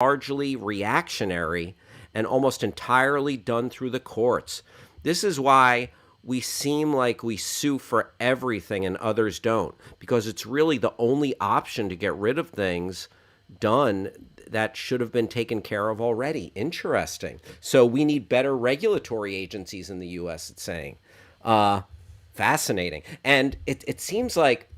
largely reactionary and almost entirely done through the courts. This is why we seem like we sue for everything and others don't, because it's really the only option to get rid of things done that should have been taken care of already. Interesting. So we need better regulatory agencies in the US, it's saying. Uh, Fascinating. And it seems like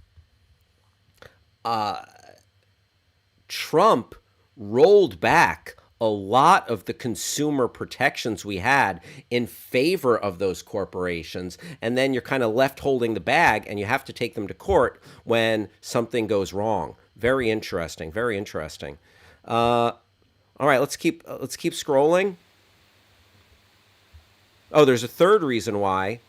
Trump rolled back a lot of the consumer protections we had in favor of those corporations. And then you're kind of left holding the bag and you have to take them to court when something goes wrong. Very interesting. Very interesting. All right, let's keep scrolling. Oh, there's a third reason why.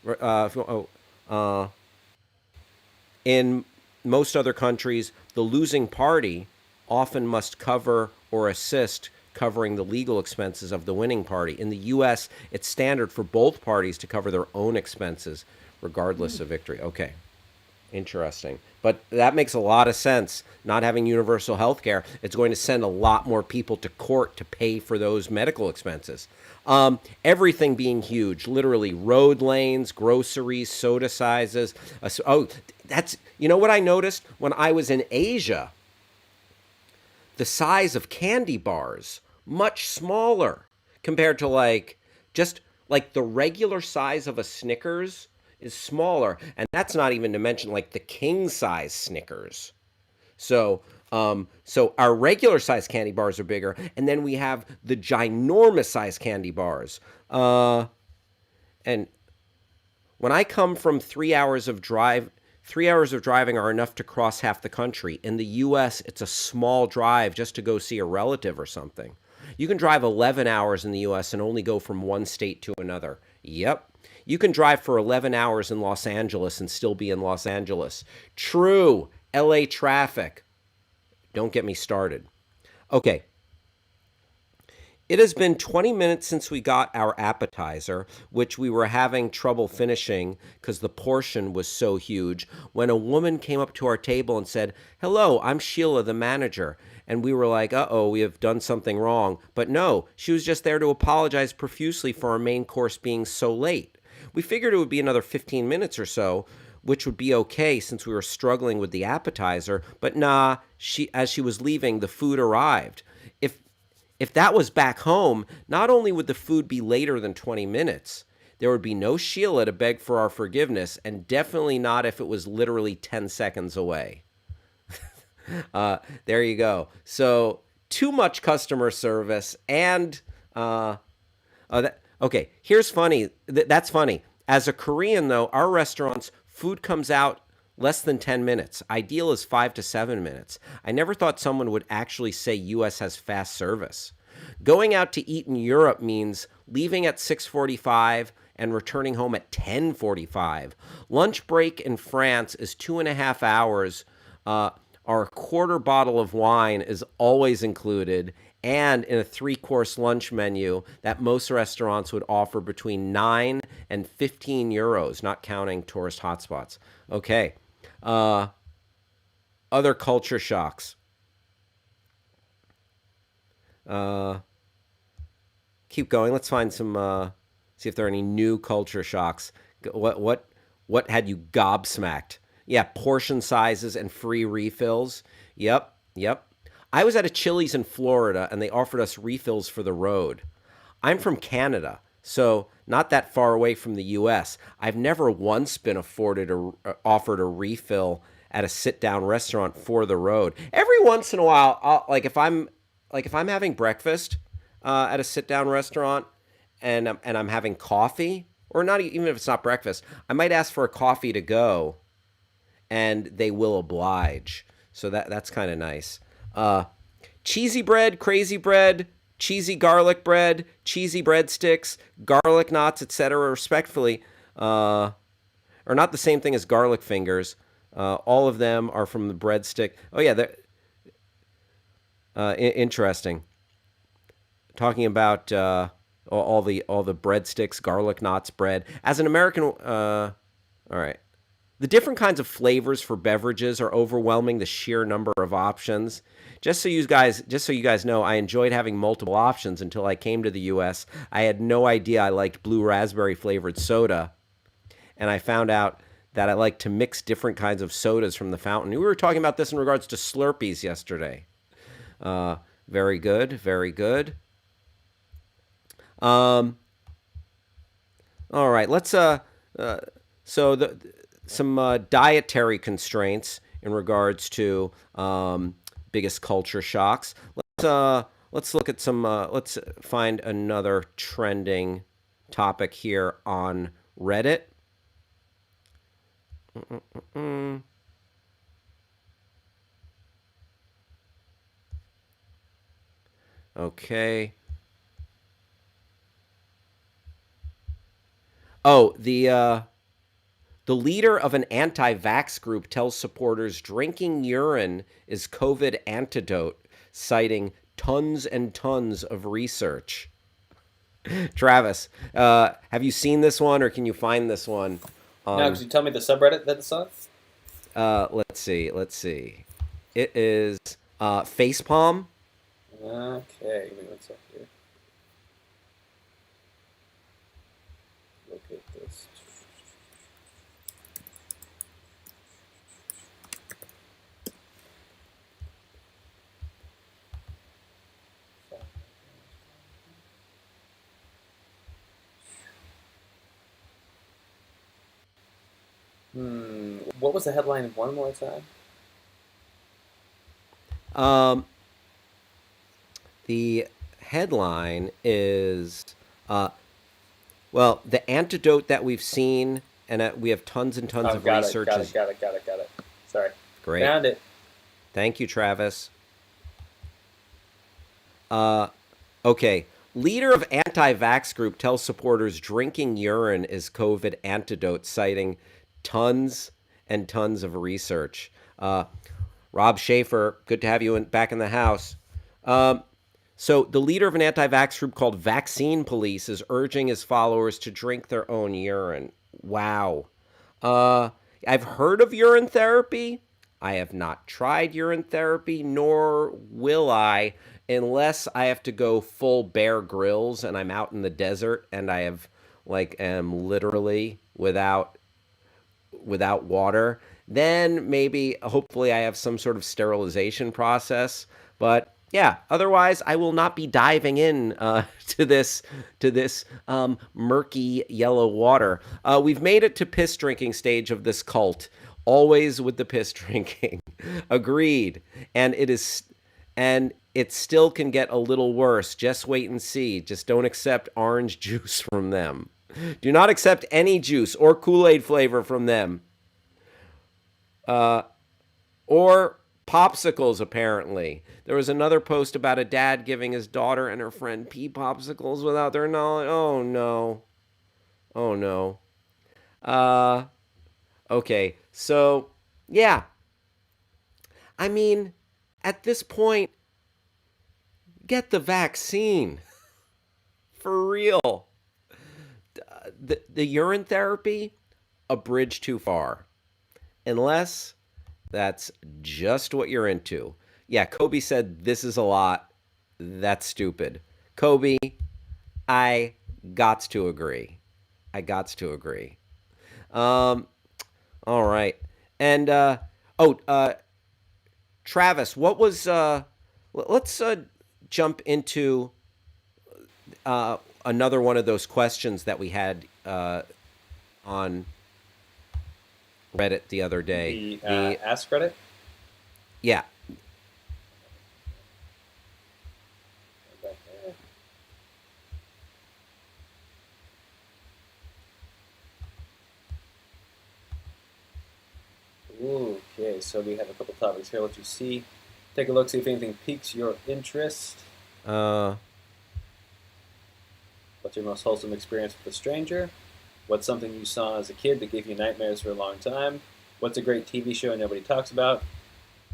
In most other countries, the losing party often must cover or assist covering the legal expenses of the winning party. In the US, it's standard for both parties to cover their own expenses regardless of victory. Okay. Interesting. But that makes a lot of sense. Not having universal health care, it's going to send a lot more people to court to pay for those medical expenses. Everything being huge, literally road lanes, groceries, soda sizes. Oh, you know what I noticed when I was in Asia? The size of candy bars much smaller compared to just like the regular size of a Snickers is smaller, and that's not even to mention like the king size Snickers. So our regular size candy bars are bigger, and then we have the ginormous size candy bars. And when I come from 3 hours of drive, 3 hours of driving are enough to cross half the country. In the US, it's a small drive just to go see a relative or something. You can drive 11 hours in the US and only go from one state to another. Yep. You can drive for 11 hours in Los Angeles and still be in Los Angeles. True. LA traffic. Don't get me started. Okay. It has been 20 minutes since we got our appetizer, which we were having trouble finishing because the portion was so huge, when a woman came up to our table and said, "Hello, I'm Sheila, the manager." And we were like, uh-oh, we have done something wrong. But no, she was just there to apologize profusely for our main course being so late. We figured it would be another 15 minutes or so, which would be okay since we were struggling with the appetizer. But nah, as she was leaving, the food arrived. If that was back home, not only would the food be later than 20 minutes, there would be no Sheila to beg for our forgiveness, and definitely not if it was literally 10 seconds away. There you go. So, too much customer service and okay, here's funny. That's funny. As a Korean, though, our restaurants, food comes out less than 10 minutes. Ideal is 5 to 7 minutes. I never thought someone would actually say US has fast service. Going out to eat in Europe means leaving at 6:45 and returning home at 10:45. Lunch break in France is 2.5 hours. Our quarter bottle of wine is always included, and in a three-course lunch menu that most restaurants would offer between 9 and 15 euros, not counting tourist hotspots. Okay. Other culture shocks. Keep going. Let's find some. See if there are any new culture shocks. What had you gobsmacked? Yeah, portion sizes and free refills. Yep. I was at a Chili's in Florida and they offered us refills for the road. I'm from Canada, so not that far away from the US. I've never once been offered a refill at a sit-down restaurant for the road. Every once in a while, if I'm having breakfast at a sit-down restaurant and I'm having coffee, or not even if it's not breakfast, I might ask for a coffee to go, and they will oblige. So that's kind of nice. Cheesy bread, crazy bread, cheesy garlic bread, cheesy breadsticks, garlic knots, etc. Respectfully, are not the same thing as garlic fingers. All of them are from the breadstick. Oh yeah, they're interesting. Talking about all the breadsticks, garlic knots, bread. As an American, all right. The different kinds of flavors for beverages are overwhelming. The sheer number of options. Just so you guys know, I enjoyed having multiple options until I came to the U.S. I had no idea I liked blue raspberry flavored soda, and I found out that I like to mix different kinds of sodas from the fountain. We were talking about this in regards to Slurpees yesterday. Uh, Very good, very good. Um, all right, let's so the some dietary constraints in regards to biggest culture shocks. Let's look at some. Let's find another trending topic here on Reddit. Mm. Okay. Oh, the leader of an anti-vax group tells supporters drinking urine is COVID antidote, citing tons and tons of research. Travis, have you seen this one, or can you find this one Now, on? could you tell me the subreddit that it's on? Let's see. Let's see. It is facepalm. Okay, give me one sec here. Look at this. What was the headline one more time? Um, the headline is uh, well, the antidote that we've seen, and we have tons and tons Oh, of got it, research got it, is got it, got it, got it. Sorry. great. Found it. Thank you, Travis. Uh, okay. Leader of anti-vax group tells supporters drinking urine is COVID antidote, citing tons and tons of research. Rob Schaefer, good to have you back in the house. Um, so, the leader of an anti-vax group called Vaccine Police is urging his followers to drink their own urine. Wow. Uh, I've heard of urine therapy. I have not tried urine therapy, nor will I, unless I have to go full Bear Grylls and I'm out in the desert and I have like am literally without water. Then maybe hopefully I have some sort of sterilization process. But yeah, otherwise I will not be diving in to this murky yellow water. We've made it to piss drinking stage of this cult. Always with the piss drinking. Agreed. And it still can get a little worse. Just wait and see. Just don't accept orange juice from them. Do not accept any juice or Kool-Aid flavor from them. Uh, or popsicles, apparently. There was another post about a dad giving his daughter and her friend pea popsicles without their knowledge. Oh no. Oh no. Uh, okay. So, yeah. I mean, at this point, get the vaccine. For real. The urine therapy, a bridge too far. Unless that's just what you're into. Yeah, Kobe said this is a lot. That's stupid. Kobe, I gots to agree. I gots to agree. Um, all right. And oh, Travis, what was let's jump into another one of those questions that we had on Reddit the other day. The The Ask Reddit. Yeah. Back there. Okay, so we have a couple topics here. Let you see. Take a look, see if anything piques your interest. Uh, What's your most wholesome experience with a stranger? What's something you saw as a kid that gave you nightmares for a long time? What's a great TV show nobody talks about?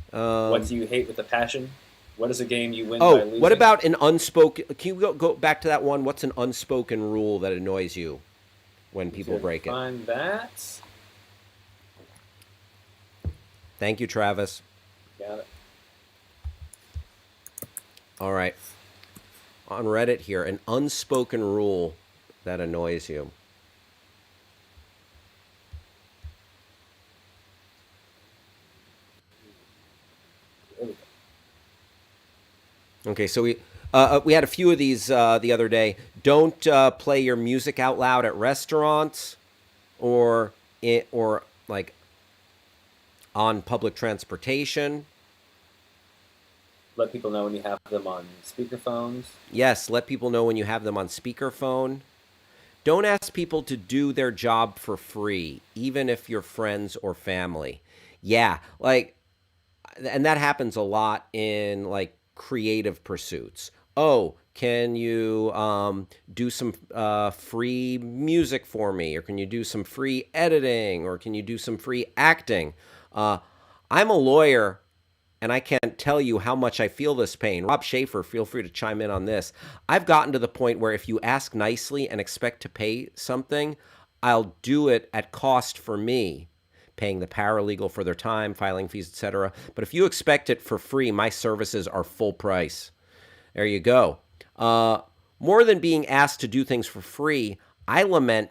What um, do you hate with a passion? What is a game you win by oh, what losing? about an unspoken? Can you go back to that one? What's an unspoken rule that annoys you when Let's see people if I can break it? find that. Thank you, Travis. Got it. All right. On Reddit here, an unspoken rule that annoys you. There we go. Okay, so we had a few of these the other day. Don't play your music out loud at restaurants or like on public transportation. Let people know when you have them on speakerphones. Yes, let people know when you have them on speakerphone. Don't ask people to do their job for free, even if you're friends or family. Yeah, like, and that happens a lot in like creative pursuits. Oh, can you do some free music for me? Or can you do some free editing? Or can you do some free acting? Uh, I'm a lawyer and I can't tell you how much I feel this pain. Rob Schaefer, feel free to chime in on this. I've gotten to the point where if you ask nicely and expect to pay something, I'll do it at cost for me, paying the paralegal for their time, filing fees, etc. But if you expect it for free, my services are full price. There you go. Uh, More than being asked to do things for free, I lament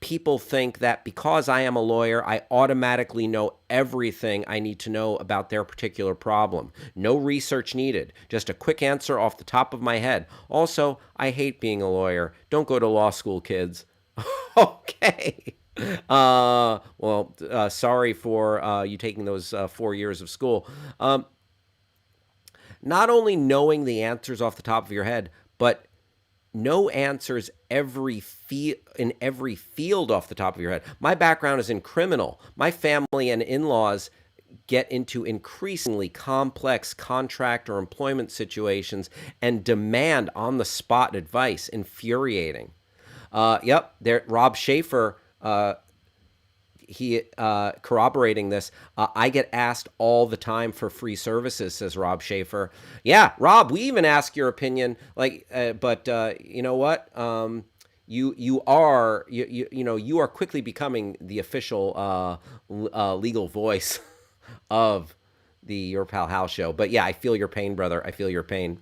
people think that because I am a lawyer, I automatically know everything I need to know about their particular problem. No research needed, just a quick answer off the top of my head. Also, I hate being a lawyer. Don't go to law school, kids. Okay. Sorry for you taking those 4 years of school. Not only knowing the answers off the top of your head, but no answers in every field off the top of your head. My background is in criminal. My family and in-laws get into increasingly complex contract or employment situations and demand on the spot advice. Infuriating. Yep, there. Rob Schaefer, he corroborating this. I get asked all the time for free services, says Rob Schaefer. Yeah, Rob, we even ask your opinion. But you know what? You are quickly becoming the official legal voice of the Your Pal Hal show. But yeah, I feel your pain, brother. I feel your pain.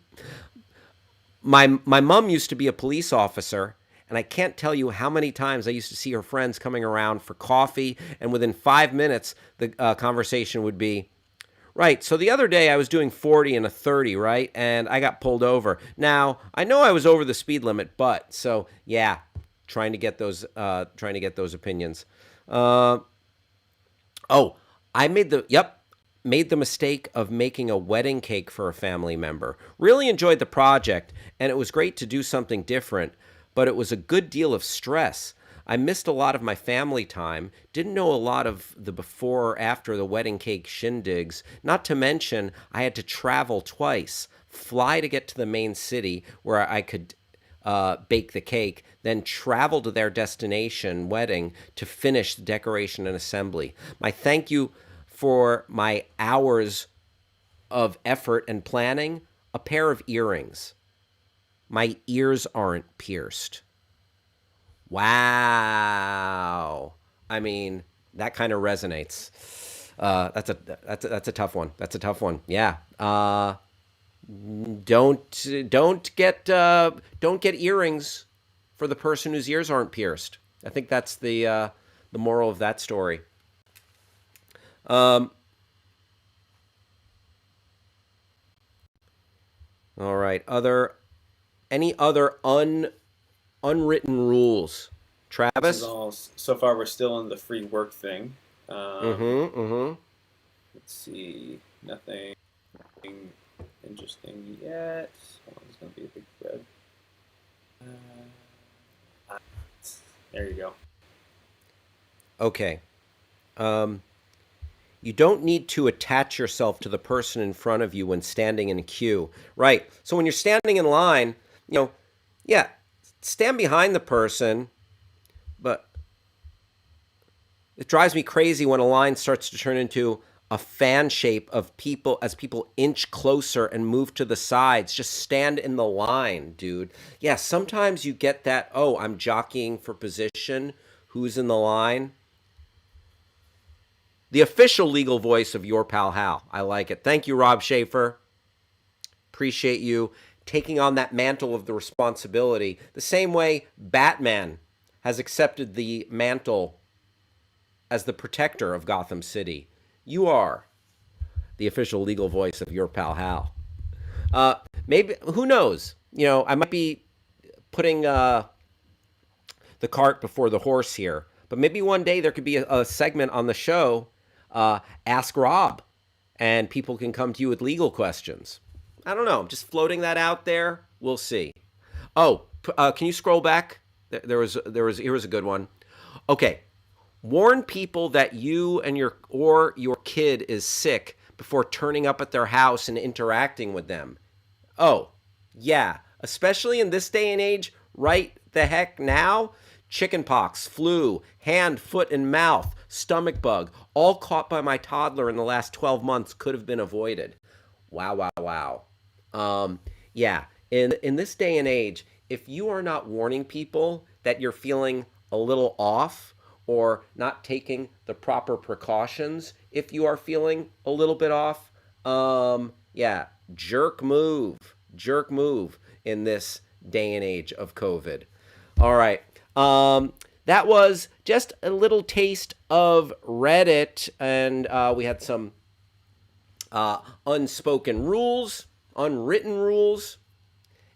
My mom used to be a police officer, and I can't tell you how many times I used to see her friends coming around for coffee, and within 5 minutes, the conversation would be, right, so the other day I was doing 40 and a 30, right? And I got pulled over. Now, I know I was over the speed limit, but, so, yeah, trying to get those opinions. Uh, Oh, made the mistake of making a wedding cake for a family member. Really enjoyed the project, and it was great to do something different, but it was a good deal of stress. I missed a lot of my family time, didn't know a lot of the before or after the wedding cake shindigs, not to mention I had to travel twice, fly to get to the main city where I could bake the cake, then travel to their destination wedding to finish the decoration and assembly. My thank you for my hours of effort and planning, a pair of earrings. My ears aren't pierced. Wow. I mean, that kind of resonates. That's a tough one. That's a tough one. Yeah. Don't get earrings for the person whose ears aren't pierced. I think that's the moral of that story. Um, all right. Any other unwritten rules, This is Travis? all. So far, we're still in the free work thing. Um, Mm-hmm. Mm-hmm. let's see. Nothing interesting yet. Hold on, there's going to be a big thread. Uh, there you go. Okay. Um, you don't need to attach yourself to the person in front of you when standing in a queue. Right. So when you're standing in line, you know, yeah, stand behind the person, but it drives me crazy when a line starts to turn into a fan shape of people as people inch closer and move to the sides. Just stand in the line, dude. Yeah, sometimes you get that, oh, I'm jockeying for position. Who's in the line? The official legal voice of your pal Hal. I like it. Thank you, Rob Schaefer. Appreciate you taking on that mantle of the responsibility. The same way Batman has accepted the mantle as the protector of Gotham City. You are the official legal voice of your pal Hal. Maybe, who knows? I might be putting the cart before the horse here, but maybe one day there could be a segment on the show, Ask Rob, and people can come to you with legal questions. I don't know. I'm just floating that out there. We'll see. Oh, can you scroll back? There was. Here was a good one. Okay, warn people that you and your kid is sick before turning up at their house and interacting with them. Oh, yeah. Especially in this day and age, right the heck now? Chickenpox, flu, hand, foot, and mouth, stomach bug, all caught by my toddler in the last 12 months could have been avoided. Wow, wow, wow. Yeah, in this day and age, if you are not warning people that you're feeling a little off or not taking the proper precautions if you are feeling a little bit off, yeah, jerk move in this day and age of COVID. All right. That was just a little taste of Reddit, and we had some unspoken rules, unwritten rules,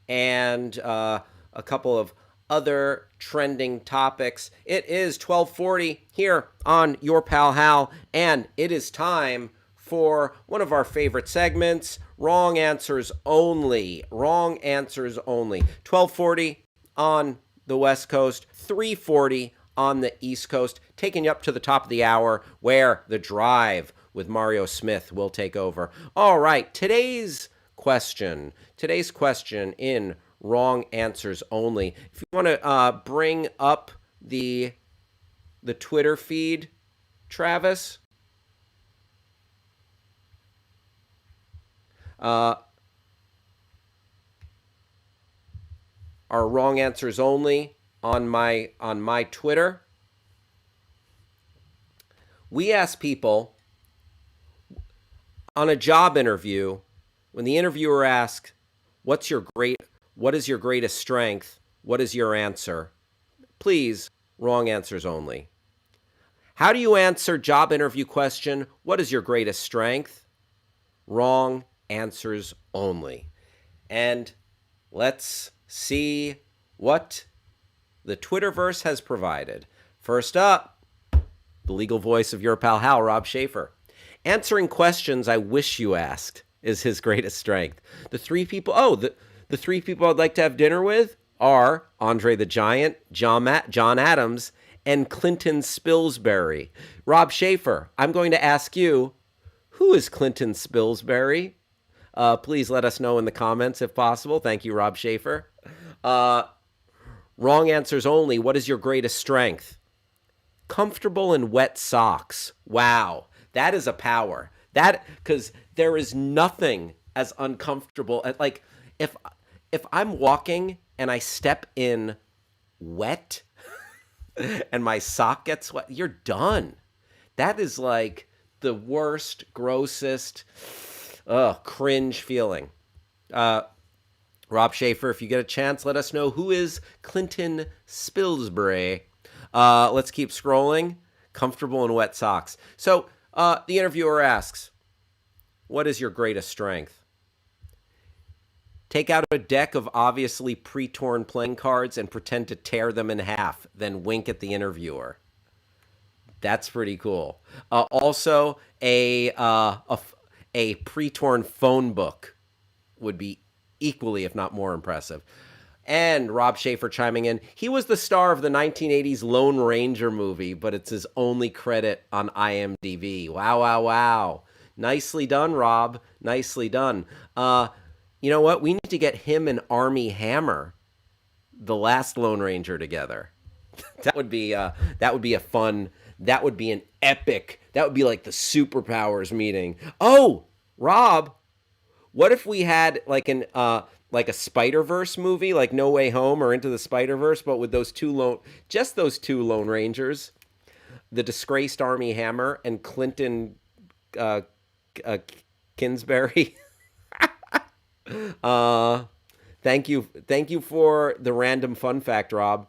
and a couple of other trending topics. It is 12:40 here on Your Pal Hal, and it is time for one of our favorite segments, Wrong Answers Only. Wrong Answers Only. 12:40 on the West Coast, 3:40 on the East Coast, taking you up to the top of the hour where The Drive with Mario Smith will take over. All right, today's question in Wrong Answers Only. If you want to bring up the Twitter feed, Travis. Our Wrong Answers Only on my Twitter. We ask people on a job interview, when the interviewer asks, what is your greatest strength? What is your answer? Please, Wrong Answers Only. How do you answer job interview question? What is your greatest strength? Wrong Answers Only. And let's see what the Twitterverse has provided. First up, the legal voice of your pal Hal, Rob Schaefer. Answering questions I wish you asked is his greatest strength. The three people I'd like to have dinner with are Andre the Giant, John Adams, and Clinton Spilsbury. Rob Schaefer, I'm going to ask you, who is Clinton Spilsbury? Please let us know in the comments if possible. Thank you, Rob Schaefer. Wrong Answers Only. What is your greatest strength? Comfortable in wet socks. Wow, that is a power. Because there is nothing as uncomfortable as, like, if I'm walking and I step in wet and my sock gets wet, you're done. That is like the worst, grossest, cringe feeling. Rob Schaefer, if you get a chance, let us know who is Clinton Spilsbury. Let's keep scrolling. Comfortable in wet socks. So the interviewer asks, what is your greatest strength? Take out a deck of obviously pre-torn playing cards and pretend to tear them in half, then wink at the interviewer. That's pretty cool. Also, a pre-torn phone book would be equally, if not more, impressive. And Rob Schaefer chiming in, he was the star of the 1980s Lone Ranger movie, but it's his only credit on IMDb. Wow, wow, wow. Nicely done, Rob. Nicely done. You know what? We need to get him and Armie Hammer, the last Lone Ranger, together. That would be a fun. That would be an epic. That would be like the superpowers meeting. Oh, Rob, what if we had like a Spider-Verse movie, like No Way Home or Into the Spider-Verse, but with those two Lone Rangers? the disgraced Army Hammer, and Clinton uh, uh, Kinsbury. uh, thank you for the random fun fact, Rob.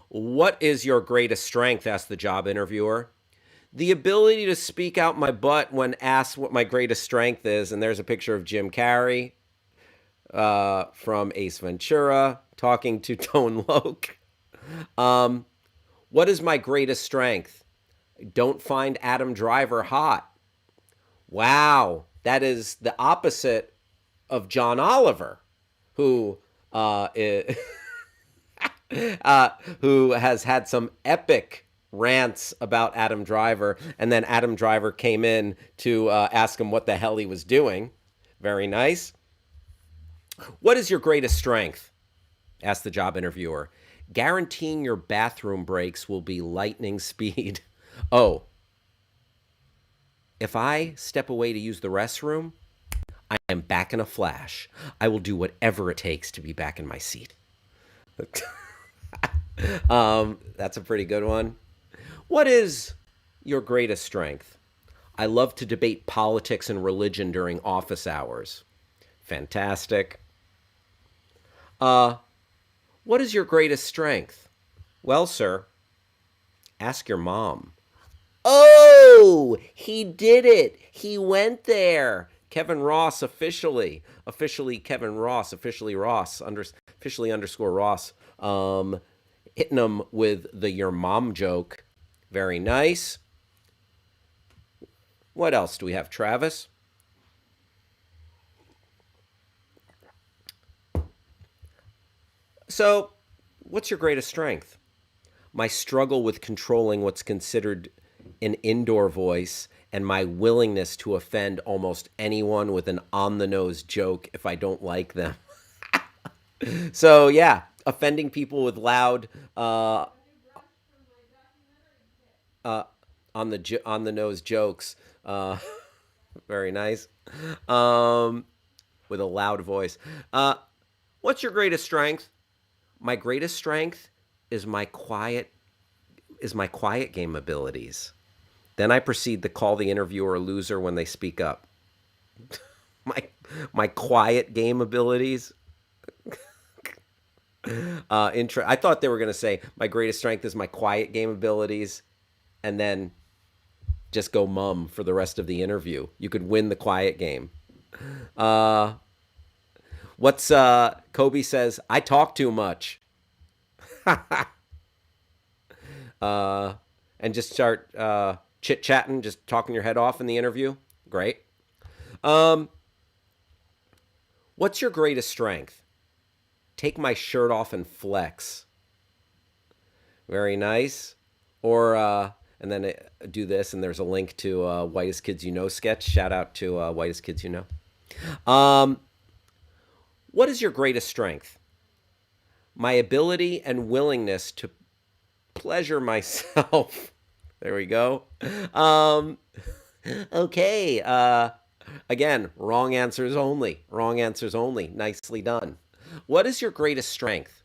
What is your greatest strength? Asked the job interviewer. The ability to speak out my butt when asked what my greatest strength is. And there's a picture of Jim Carrey from Ace Ventura talking to Tone Loc. Um, what is my greatest strength? Don't find Adam Driver hot. Wow, that is the opposite of John Oliver, who is, who has had some epic rants about Adam Driver, and then Adam Driver came in to ask him what the hell he was doing. Very nice. What is your greatest strength? Asked the job interviewer. Guaranteeing your bathroom breaks will be lightning speed. Oh, if I step away to use the restroom, I am back in a flash. I will do whatever it takes to be back in my seat. That's a pretty good one. What is your greatest strength? I love to debate politics and religion during office hours. Fantastic. Uh, what is your greatest strength? Well, sir, ask your mom. Oh, he did it. He went there. Kevin Ross officially Kevin Ross, officially underscore Ross, hitting him with the your mom joke. Very nice. What else do we have, Travis? So, what's your greatest strength? My struggle with controlling what's considered an indoor voice and my willingness to offend almost anyone with an on the nose joke if I don't like them. So, yeah, offending people with loud uh, on the nose jokes. Very nice. Um, with a loud voice. What's your greatest strength? My greatest strength is my quiet game abilities. Then I proceed to call the interviewer a loser when they speak up. my my quiet game abilities. I thought they were going to say my greatest strength is my quiet game abilities, and then just go mum for the rest of the interview. You could win the quiet game. Uh, what's Kobe says? I talk too much. And just start chit chatting, just talking your head off in the interview. Great. Um, what's your greatest strength? Take my shirt off and flex. Very nice. Or and then do this, and there's a link to Whitest Kids You Know sketch. Shout out to Whitest Kids You Know. What is your greatest strength? My ability and willingness to pleasure myself. There we go. Um, okay. Again, wrong answers only. Wrong answers only. Nicely done. What is your greatest strength?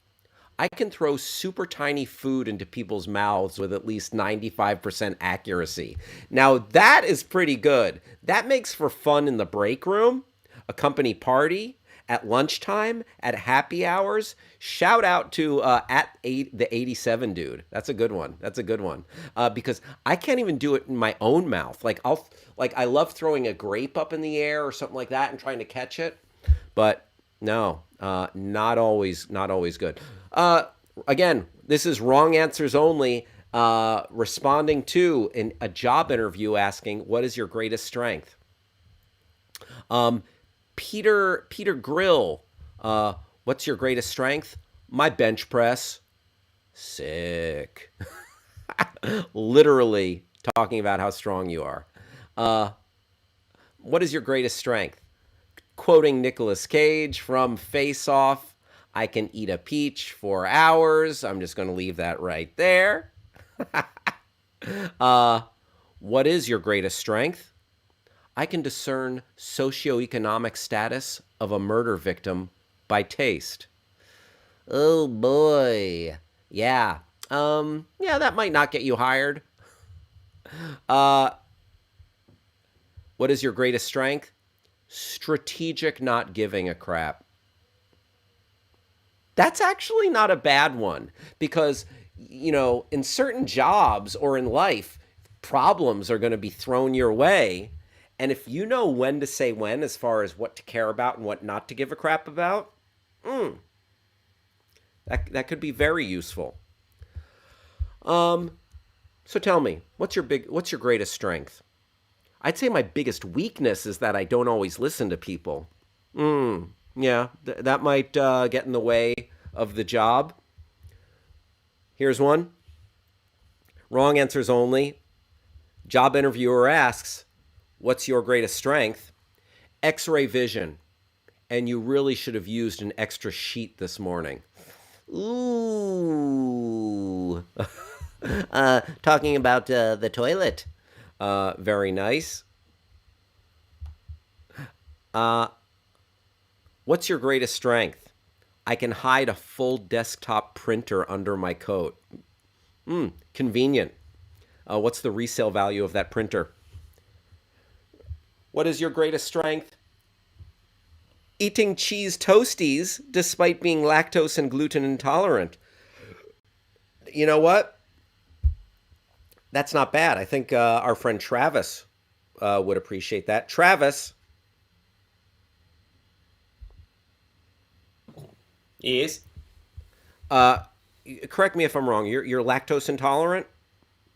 I can throw super tiny food into people's mouths with at least 95% accuracy. Now, that is pretty good. That makes for fun in the break room, a company party, at lunchtime, at happy hours. Shout out to the 87 dude. That's a good one. That's a good one. Because I can't even do it in my own mouth. I love throwing a grape up in the air or something like that and trying to catch it. But no, not always good. Again, this is wrong answers only. Responding to a job interview asking, what is your greatest strength? Um, Peter Grill, what's your greatest strength? My bench press. Sick. Literally talking about how strong you are. Uh, what is your greatest strength? Quoting Nicolas Cage from Face Off. I can eat a peach for hours. I'm just going to leave that right there. uh, what is your greatest strength? I can discern socioeconomic status of a murder victim by taste. Oh boy. Yeah. Yeah, that might not get you hired. Uh, what is your greatest strength? Strategic not giving a crap. That's actually not a bad one because, in certain jobs or in life, problems are going to be thrown your way. And if you know when to say when as far as what to care about and what not to give a crap about, that could be very useful. Um, so tell me, what's your greatest strength? I'd say my biggest weakness is that I don't always listen to people. Yeah, that might get in the way of the job. Here's one. Wrong answers only. Job interviewer asks, "What's your greatest strength?" X-ray vision. And you really should have used an extra sheet this morning. Ooh. Talking about the toilet. Very nice. Uh, what's your greatest strength? I can hide a full desktop printer under my coat. Convenient. What's the resale value of that printer? What is your greatest strength? Eating cheese toasties despite being lactose and gluten intolerant. You know what? That's not bad. I think our friend Travis would appreciate that. Travis, Yes. uh, correct me if I'm wrong. You're lactose intolerant.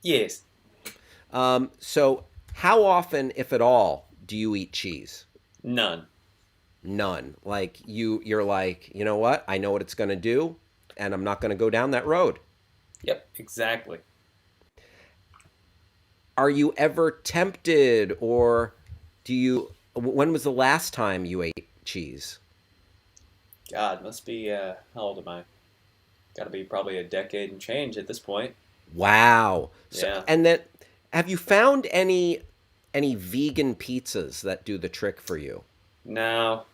Yes. So how often, if at all, do you eat cheese? None. None. Like you're like, you know what? I know what it's going to do, and I'm not going to go down that road. Yep. Exactly. Are you ever tempted, or do you? When was the last time you ate cheese? God, must be. How old am I? Got to be probably a decade and change at this point. Wow. So, Yeah. and then, have you found any vegan pizzas that do the trick for you? No,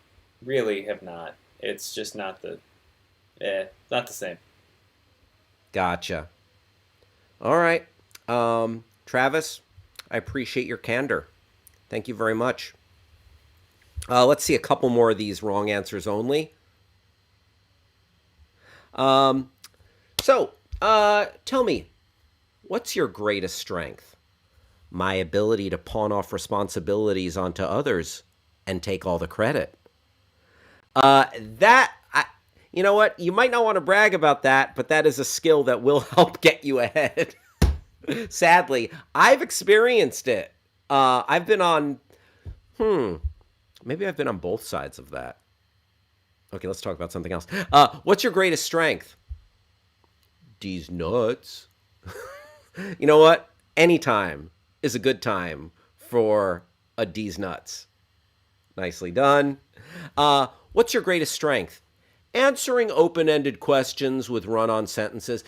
really have not. It's just not the. Not the same. Gotcha. All right. Travis, I appreciate your candor. Thank you very much. Let's see a couple more of these wrong answers only. Um, tell me, what's your greatest strength? My ability to pawn off responsibilities onto others and take all the credit. That I, you know what? You might not want to brag about that, but that is a skill that will help get you ahead. Sadly, I've experienced it. I've been on, maybe I've been on both sides of that. Okay, let's talk about something else. What's your greatest strength? These nuts. You know what? Anytime is a good time for a D's nuts. Nicely done. What's your greatest strength? Answering open-ended questions with run-on sentences.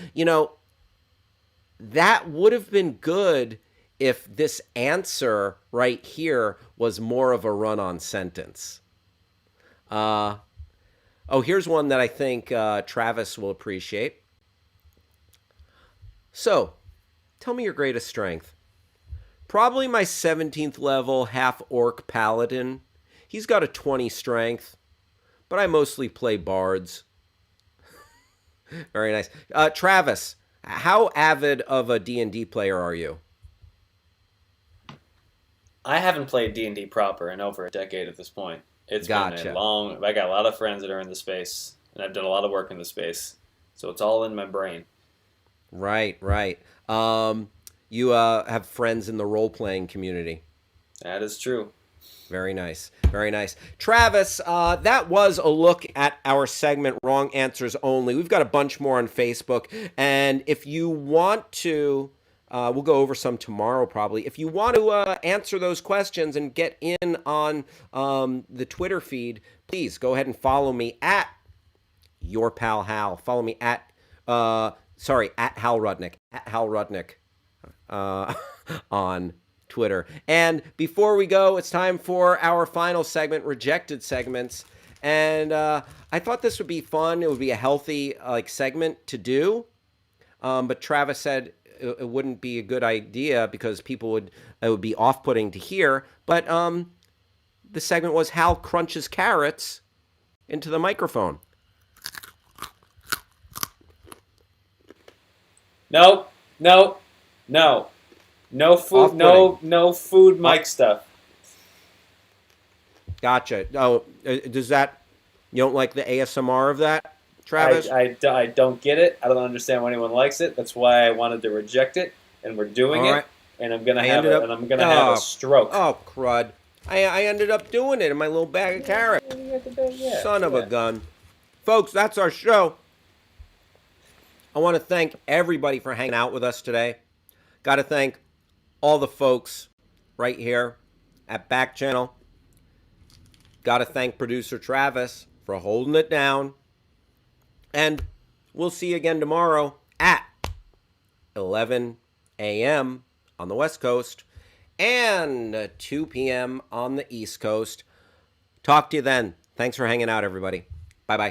That would have been good if this answer right here was more of a run-on sentence. Here's one that I think Travis will appreciate. So, tell me your greatest strength. Probably my 17th level half orc paladin. He's got a 20 strength, but I mostly play bards. Very nice. Travis, how avid of a D&D player are you? I haven't played D&D proper in over a decade at this point. It's been a Gotcha. long. I got a lot of friends that are in the space, and I've done a lot of work in the space, so it's all in my brain. Right, right. You have friends in the role-playing community. That is true. Very nice. Very nice. Travis, that was a look at our segment, Wrong Answers Only. We've got a bunch more on Facebook. And if you want to, we'll go over some tomorrow probably. If you want to answer those questions and get in on the Twitter feed, please go ahead and follow me at Your Pal Hal. Follow me at, at Hal Rudnick. At Hal Rudnick on Twitter. And before we go, it's time for our final segment, Rejected Segments. And I thought this would be fun. It would be a healthy segment to do. But Travis said it wouldn't be a good idea because it would be off-putting to hear. But the segment was Hal crunches carrots into the microphone. No, no, no, no food, no food, mic stuff. Gotcha. Oh, does that you don't like the ASMR of that, Travis? I don't get it. I don't understand why anyone likes it. That's why I wanted to reject it, and we're doing All it. right. And I'm gonna I have ended a, up. and I'm gonna have a stroke. Oh crud! I ended up doing it in my little bag of carrots. Yeah, Son of a gun, folks. That's our show. I want to thank everybody for hanging out with us today. Got to thank all the folks right here at Backchannel. Got to thank producer Travis for holding it down. And we'll see you again tomorrow at 11 a.m. on the West Coast and 2 p.m. on the East Coast. Talk to you then. Thanks for hanging out, everybody. Bye-bye.